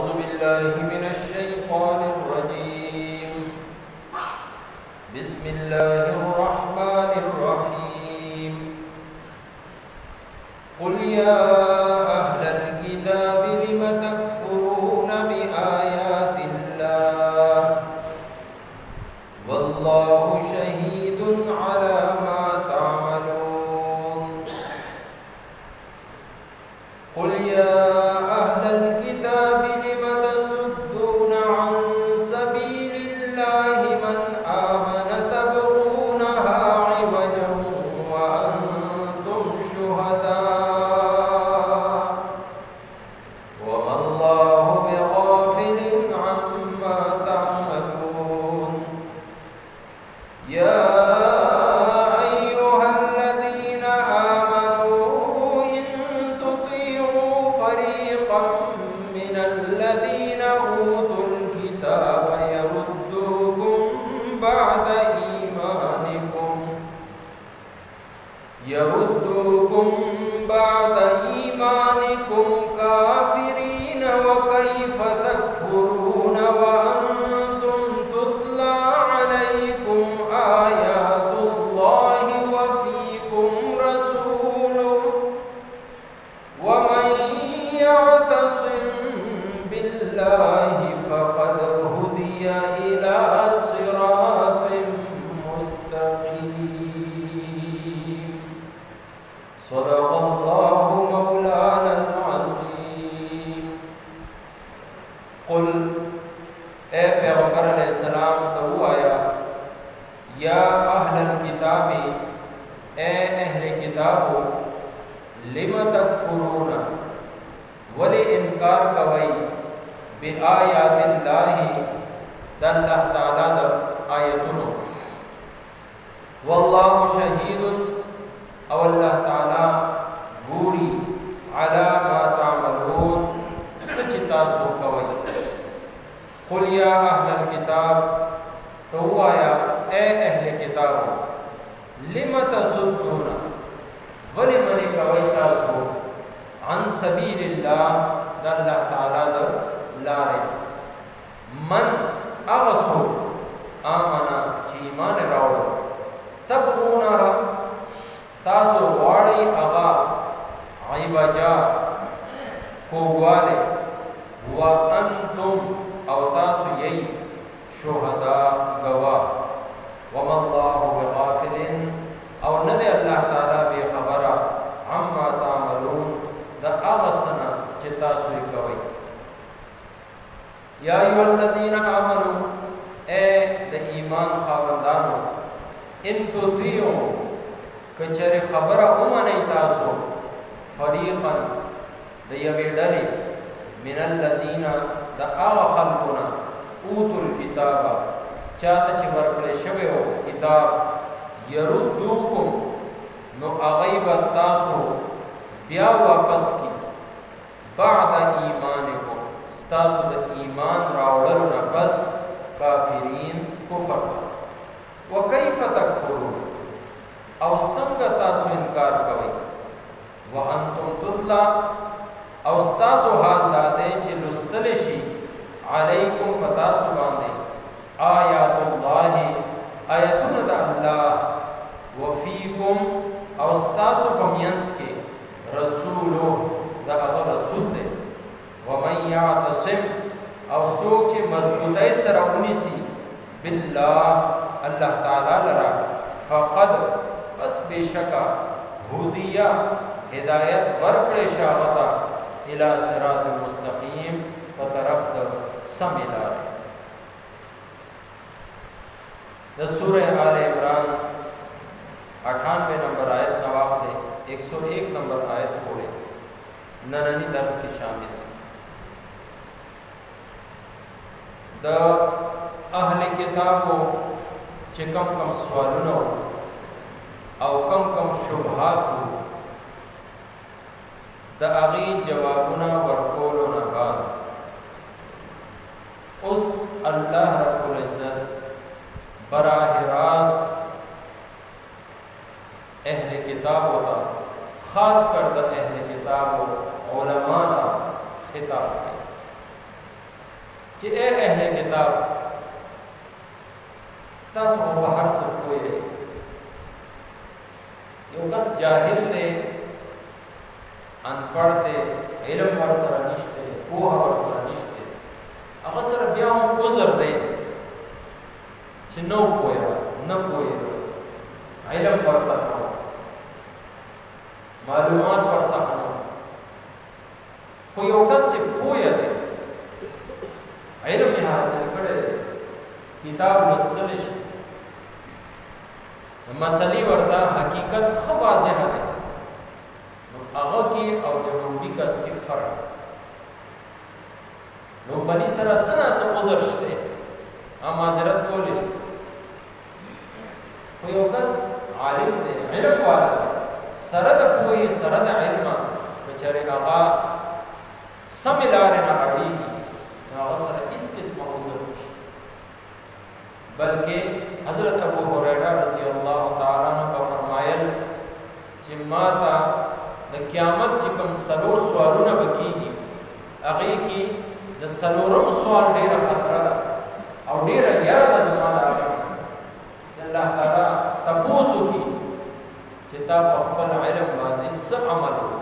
أعوذ بالله من الشيطان الرجيم. بسم الله الرحمن الرحيم. قل يا أهل الكتاب لم تكفرون بآيات الله والله شهيد على ما تعملون. قل يا أهل الكتاب لم تصدون عن سبيل الله من آمن تبغونها عوجا وأنتم شهداء وما الله بغافل عما تعملون. يا أيها الذين آمنوا إن تطيعوا فريقا من الذين أوتوا الكتاب يردوكم بعد إيمانكم كافرين وكيف تكفرون وأنتم تتلى عليكم آيات الله وفيكم رسوله ومن يعتصم بالله فقد هدي إلى صراط مستقيم. صدق الله مولانا العظيم. قل اے پیغمبر علیہ السلام تو آیا یا اہل الکتاب اے اہل کتابو لم تکفرون ولی انکار کوئی بآیات اللہ دا اللہ تعالی دا آیتنو واللہ شہید او اللہ تعالی گوری علی ما تعملون سچ تاسو کوئی. قل یا اہل الکتاب تو آیا اے اہل کتاب لم تصدون ولی منی کوئی تاسو عن سبیل اللہ دا اللہ تعالی دا لارے من اغسو آمنا چی ایمان راوڑا تبغونها تاسو غواړئ هغه عوجا کوږوالی وانتم او تاسو یی شهدا گواه وما الله بغافل او نه دی الله تعالی بے خبره عما تعملون د هغه څه نه چې تاسو یې کوئ. یا ایها الذین آمنوا اے د ایمان خاوندانو ان تطیعوا کچره خبره اومنئ تاسو فریقا د یوې ډلې من الذین د هغه خلقونه اوتوا الکتاب چاته چې ورکړی شوی و کتاب یردوکم نو هغوی به تاسو بیا واپس کی بعد ایمانکم ستاسو د ایمان راوړلو نه پس کافرین کفر وکیف تکفرون او څنګه تاسو انکار کوئ وانتم تتلا او ستاسو حال دا دی چې لوستل شي علیکم په تاسو باندې آیات الله آیتونه د الله وفیکم او ستاسو په منځ کې رسولو د هغه رسول دی ومن یعتصم او څوک چې مضبوطۍ سره ونیسي بالله الله تعالی لرا فقد بس بیشکا هدیہ ہدایت ورکڑے شاغتا الى صراط مستقیم و طرف دا سمیلارے. دا سورہ آل عمران 98 نمبر آیت نواخلے 101 نمبر آیت پوڑے ننانی درس کی شامل ہے. دا اہل کتابو چکم کم سوالونو او کم کم شبهاتو د هغې جوابونه ورکولو نه بعد اوس الله رب العزت براه راست اهل کتابو ته خاص کر د اهل کتابو علما ته خطاب کوي. چې اے اهل کتاب تاسو په هر څه پوهیږئ. یو کس جاهل دی، انپړ دی، علم ورسره نشته، پوهه ورسره نشته، هغه سره بیا هم عذر دی چې نه پوهېږه، نه پوهېږه، علم ورته نه و، معلومات ورڅخه نه و. خو یو کس چې پوهه دی، علم یې حاصل کړی دی، کتاب لوستلی شي، مسلې ورته حقیقت ښه واضحه دی، نو هغه کې او د ډوډي کس کې فرق. نو بلي سره څه ناڅه عذر شته، هم معذرت کولی شي. خو یو کس عالم دی، علم والا دی، سره د پوهې سره د علمه بچارې هغه سمې لارې نه اړېږي، نو هغه سره هېڅ قسمه عذر نشته. بلکې حضرت ابو هريره رضی الله تعالی عنہ فرمایل چې ما ته د قیامت چې کوم څلور سوالونه به کېږي، هغې کې د څلورم سوال ډېره خطره ده او ډېره یره ده زما لپاره. الله تعالی تپوس وکړي چې تا په خپل علم باندې څه عمل وکړو.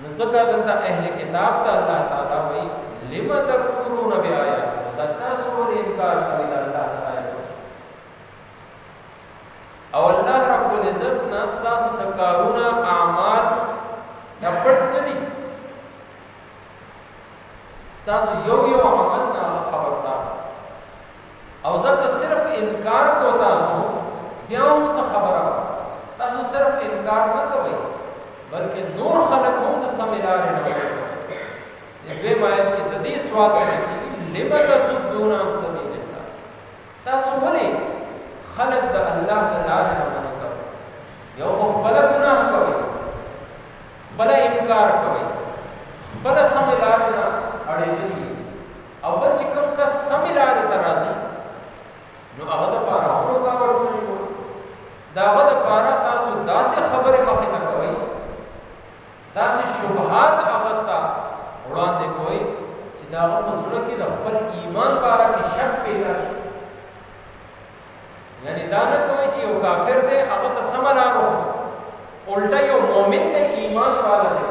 نو ځکه دلته اهل کتاب ته الله تعالی وایي لم تکفرون بآیات، دا تاسو ولې انکار کوئ د الله د آیاتونو. او الله رب العزت نه ستاسو څه کارونه اعمال دا پټ نه دي، ستاسو یو یو عمل نه خبردار. او ځکه صرف انکار کو تاسو بیا هم څه خبره، تاسو صرف انکار نه کوئ بلکې نور خلک هم د سمې لارې نه ورکوي. دویم آیت کې د دې سوال ته کېږي لم تصدون عن سبیل الله، تاسو ولې خلک د الله د لارې نه منع کوئ؟ یو خو خپله ګناه کوئ، خپله انکار کوئ، خپله سمې لارې نه اړېدلي، او بل چې کوم کس سمې لارې ته راځي نو هغه دپاره هم رکاوټونه جوړوي. د هغه دپاره تاسو داسې خبرې مخې ته کوئ، داسې شبهات هغه ته وړاندې کوئ چې د هغه په زړه کې د خپل ایمان باره کې شک پیدا شي. یعنې دا نه کوئ چې یو کافر دی هغه ته سمه لار وښیو، الټه یو مؤمن دی، ایمان والا دی،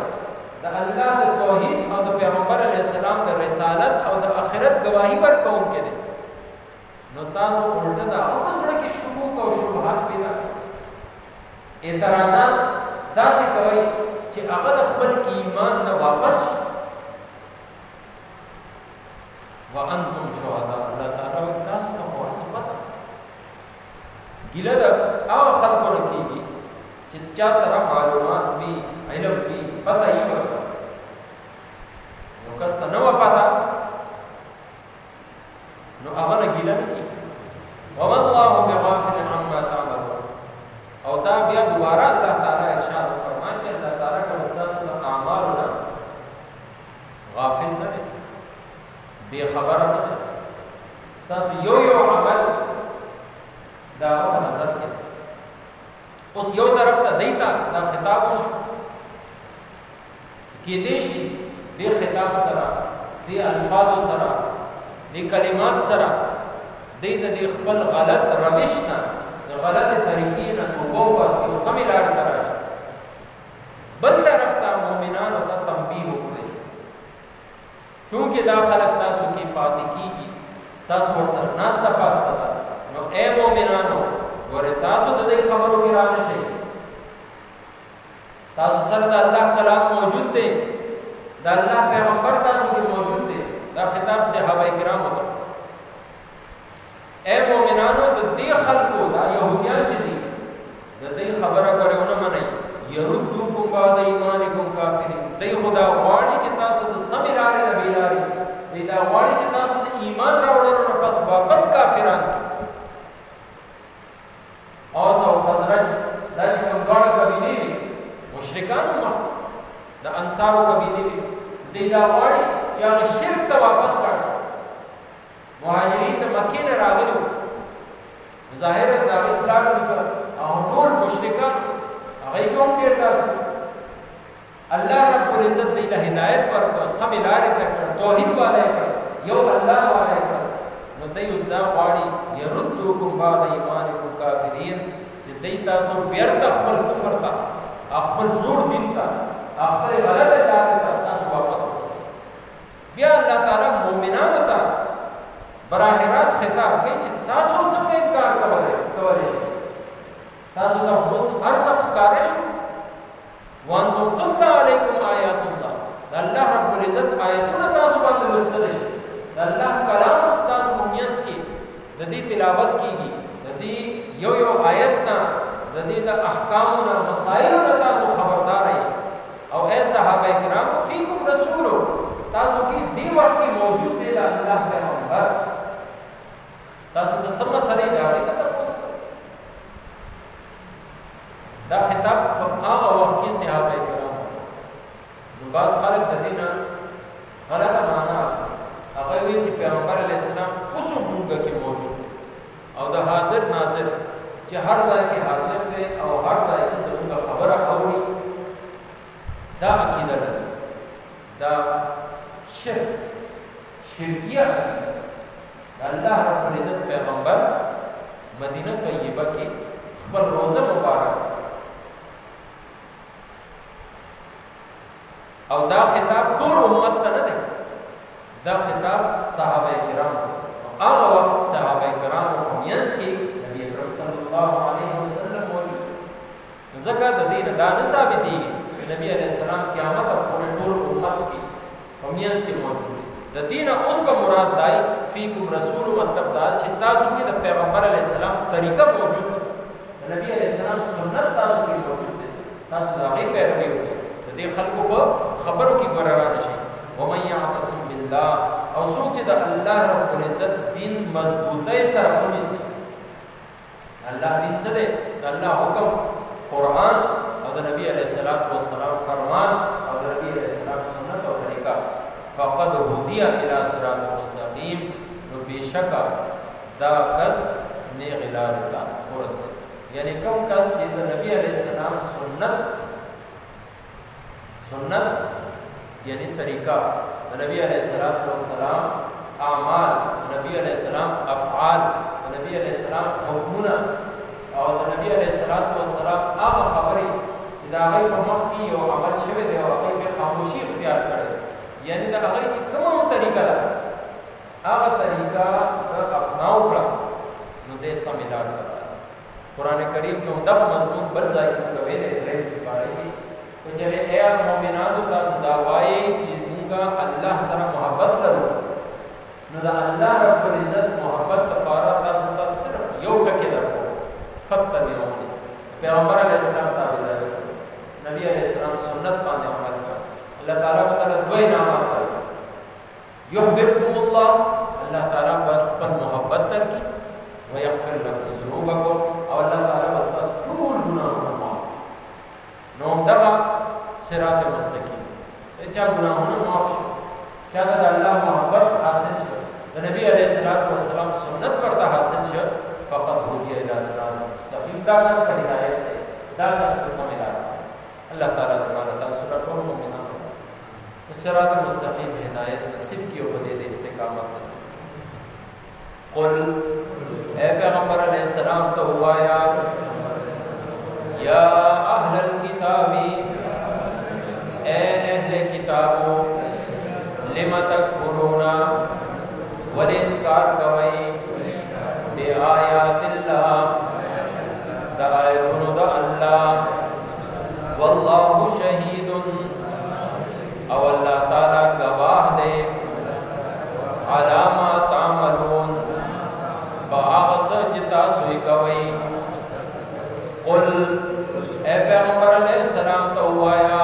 د الله د توحید او د پیغمبر علیه السلام د رسالت او د آخرت گواهي ورکوونکی دی، نو تاسو الټه د هغه په زړه کې شکوک او شبهات پیدا کړئ، اعتراضات داسې کوئ چې هغه د خپل ایمان نه واپس شي. وانتم شهداء، الله تعالی وایي تاسو ته خو هسې پته ګیله د هغه خلکو نه کېږي چې چا سره معلومات وي، علم وي، پته یې ورته. یو کس ته نه وه پته نو هغه نه ګیله نه کېږي. وما الله بغافل عما تعملون. او دا بیا دوباره الله تعالی ارشاد فرمایي چې الله تعالی که ستاسو د اعمالو نه غافل نه دی، بے خبره نه دی، ستاسو یو یو عمل د هغه په نظر کې. اوس یو طرف ته دی ته دا خطاب وشي، کېدای شي دې خطاب سره، دې الفاظو سره، دې کلمات سره دی د دې خپل غلط روش نه، د غلطې طریقې نه توبه وباسي او سمې لارې ته راشي. بل طرف ته مؤمنانو ته تنبیه وکړی شو، چونکې دا خلک تاسو کې پاتې کېږي، ستاسو ورسره ناسته پاسته ده، نو ای مؤمنانو ګورې تاسو د دې خبرو کې را نه شئ، تاسو سره د الله کلام موجود دی، د الله پیغمبر تاسو کې موجود دی. دا خطاب صحابه کرامو ته. اے مومنانو د دې خلکو دا يهوديان چې دي د دې خبره غوړونه منئ، يردوکم بعد ایمانکم کافرین. دې خدا غواړي چې تاسو د سمې لارې نه بیلاري، دې دا غواړي چې تاسو د ایمان راوړلو نه پس واپس کافران. اوس او خزرج دا چې کوم دواړه قبیلې وي، مشرکانو مخکې د انصارو قبیلې وي، دې دا غواړي چې هغه شرک ته واپس راشي. مهاجرین د مکې نه راغلي وو، ظاهر د هغې پلار نیکه او ټول مشرکان، هغوی کې هم ډېر داسې الله رب العزت دی له هدایت ورکړ، سم لارې ته کړ، توحید والا کړ، یو الله والا کړ. نو دی اوس دا غواړي يردوکم بعد ایمانکم کافرین، چې دی تاسو بیرته خپل کفر ته، خپل زوړ دین ته، خپل غلطه لارې ته تاسو واپس وکړئ. بیا الله تعالی مؤمنانو ته براه راست خطاب کوي چې تاسو څنګه انکار کولی شئ؟ تاسو ته اوس هر څه ښکاره شو. وانتم تتلى علیکم آیات الله، د الله رب العزت آیتونه تاسو باندې لوستل شي، د الله کلام تاسو په میانس کې د دې تلاوت کیږي، د دې یو یو آیت نه، د دې د احکامو نه، مسائلو نه تاسو خبردار یې. او اے صحابه کرام، فیکم رسول، تاسو کې دی وخت کې موجود دی د الله پیغمبر، تاسو د سم مسلې راوړي ته تاسو دا خطاب په هغه وخت کې صحابه کرام ته. نو بعض خلک د دې نه غلطه معنا اخلي، هغه وایي چې پیغمبر علیه السلام اوس هم موږ کې موجود دی او د حاضر ناظر چې هر ځای کې حاضر دی او هر ځای کې زموږ خبره اوري. دا عقیده ده، دا شرکیه عقیده. الله رب العزت پیغمبر مدینه طیبه کې خپل روزه مبارک او دا خطاب ټول امت ته نه دی، دا خطاب صحابه کرام ته. هغه وخت صحابه کرام په میانس کې نبی اکرم صلی الله علیه وسلم موجود. ځکه د دې دا نه ثابتېږي نبی علیه السلام قیامت پورې ټول امت کې په میانس کې موجود دی. د دین اوس په مراد دی فیکم رسول، مطلب دا چې تاسو کې د پیغمبر علیه السلام طریقه موجود ده، د نبی علیه السلام سنت تاسو کې موجود دی، تاسو د هغې پیروي وکړئ، د دې خلکو په خبرو کې ګررا نشئ. ومن یعتصم بالله، او څوک چې د الله رب العزت دین مضبوطۍ سره ونیسي. الله دین څه دی؟ د الله حکم قرآن او د نبی علیه السلام فرمان او د نبی علیه السلام سنت او طریقه. فقد هدی الى صراط مستقیم، نو بېشکه دا کس نیغ لارې ته ورسېد. یعنی کوم کس چې د نبی علیه السلام سنت یعنی طریقه، د نبی علیه السلام اعمال، د نبی علیه السلام افعال، د نبی علیه السلام حکمونه او د نبی علیه السلام هغه خبرې چې د هغې په مخ کې یو عمل شوی دی او هغې پې خاموشي اختیار کړی، یعنی د هغې چې کومه هم طریقه ده هغه طریقه اپناو کړه، نو دی سمې لارې ته راغلی. قرآن کریم کې هم دغه مضمون بل ځای کې موږ ویلی درېیمې سپارې کې که چېرې ای مؤمنانو تاسو دا وایئ چې موږ الله سره محبت لرو، نو د الله رب العزت محبت دپاره تاسو ته صرف یو ټکي درکوو، فتبعوني، پیغمبر علیه السلام تابعداري وکړئ، نبی علیه السلام سنت باندې عمل کړئ. اللہ تعالیٰ بتالا دو انعامات کرے، یحببکم اللہ، اللہ تعالیٰ پر محبت در کی، ویغفر لکم ذنوبکم، اور اللہ تعالیٰ بستاس طول گناہوں معاف. نو دغا صراط مستقیم، چا گناہوں معاف شو، چا دا اللہ محبت حاصل شو، دا نبی علیہ السلام سنت ورطا حاصل شو، فقط ہودی الى صراط مستقیم. دا کس پر ہدایت ہے، دا کس پر سمیلات. اللہ تعالیٰ دمانا تاثرہ کو مومنان صراط مستقیم ہدایت نصیب کی اور دے استقامت نصیب کی. قل اے پیغمبر علیہ السلام تو ہوا یا اہل الکتاب، اے اہل کتابو، لم تکفرون، ولی انکار کوئی، بے آیات اللہ، دا آیتون دا اللہ، واللہ شہید، او اللہ تعالیٰ گواہ دے، علاما تعملون، باغس چتا سوئی کوئی. قل اے پیغمبر علیہ السلام تو آیا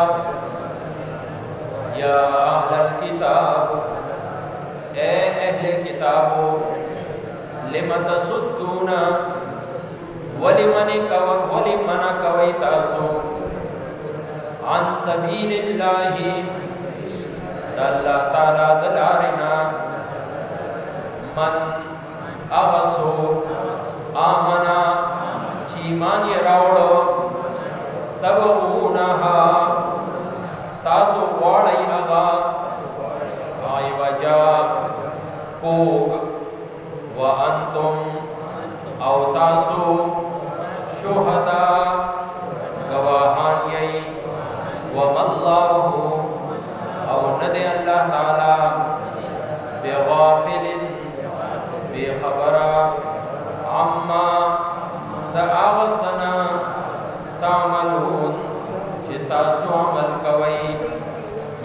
یا اہل الکتاب، اے اہل کتابو، لم تصدون، ولمن کوئی تاسو، عن سبیل اللہ، دا اللہ تعالیٰ دلارنا، من اغسو آمنا چیمان یہ راوڑو، تبغونہا تاسو غواړئ هغه عوجا کوږ وانتم او تاسو شهدا گواهان یې وما الله او ندی الله تعالی بغافل بخبره عما دا آغسنا تعملون چې تاسو عمل کوئ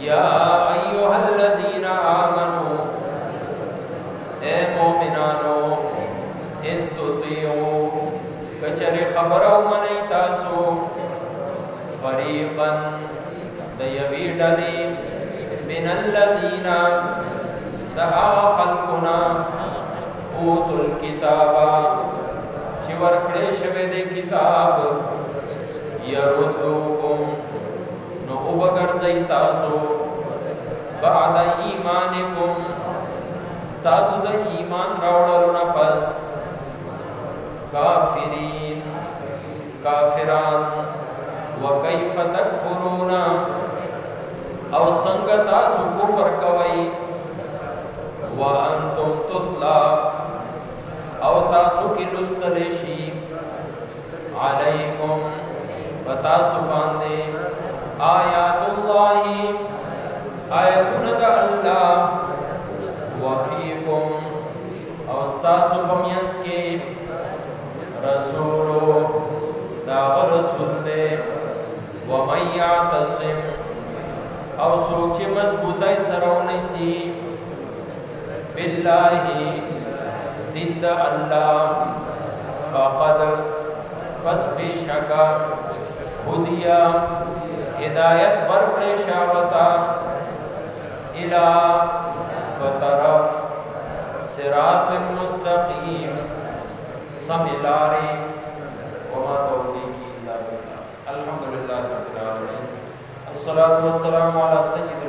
یا ایها الذین آمنوا اے مومنانو ان تطیعوا کچری خبرو منی تاسو فریقا د یوی ډلې من الذین دا خلقنا اوتوا الكتاب چې ورکړې شوی د کتاب يردوکم نو وګرځي تاسو بعد ایمانکم ستاسو د ایمان راوړلو نه پس کافرین کافران وکيف تکفرون او څنګه تاسو کفر کوئ وانتم تطلع او تاسو کی لستل شي علیکم فتاسو باندې آیات الله آیاتنا د الله وفیکم او تاسو پمیاس کې رسول دا رسول دې ومن یعتصم او سوچ مضبوطی سره ونیسي بالله دین دا اللہ فقد پس پیشکا ہدیا ہدایت ورکڑے شاوتا الہ وطرف صراط مستقیم سملارے وما توفیقی اللہ باللہ الحمدللہ رب العالمین الصلاة والسلام علی سید